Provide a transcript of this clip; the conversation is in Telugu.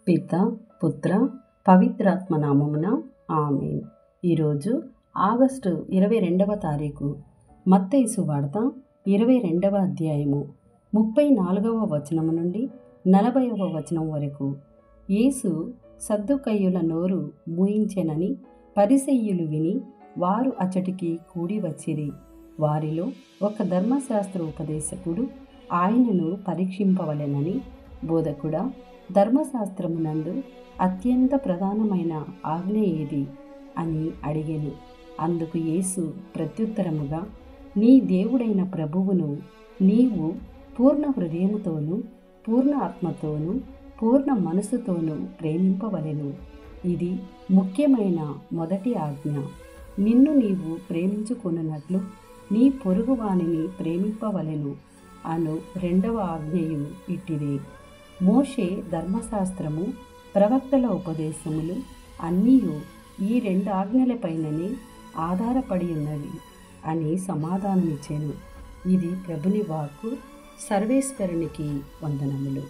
పిత పుత్ర పవిత్రాత్మ నామమున ఆమేన్. ఈరోజు ఆగస్టు 22వ తారీఖు. మత్తయి సువార్త 22వ అధ్యాయము 34వ వచనము నుండి 40వ వచనం వరకు. యేసు సద్దూకయ్యుల నోరు మూయించెనని పరిసయ్యులు విని వారు అచ్చటికి కూడి వచ్చిరి. వారిలో ఒక ధర్మశాస్త్ర ఉపదేశకుడు ఆయనను పరీక్షింపవలెనని, బోధకుడా, ధర్మశాస్త్రమునందు అత్యంత ప్రధానమైన ఆజ్ఞ ఏది అని అడిగెను. అందుకు యేసు ప్రత్యుత్తరముగా, నీ దేవుడైన ప్రభువును నీవు పూర్ణ హృదయముతోనూ పూర్ణ ఆత్మతోనూ పూర్ణ మనసుతోనూ ప్రేమింపవలెను. ఇది ముఖ్యమైన మొదటి ఆజ్ఞ. నిన్ను నీవు ప్రేమించుకొనున్నట్లు నీ పొరుగువానిని ప్రేమింపవలెను అను రెండవ ఆజ్ఞయు ఇట్టిదే. మోషే ధర్మశాస్త్రము, ప్రవక్తల ఉపదేశములు అన్నీయు ఈ రెండు ఆజ్ఞలపైననే ఆధారపడి ఉన్నవి అని సమాధానమిచ్చెను. ఇది ప్రభుని వాక్కు. సర్వేశ్వరునికి వందనములు.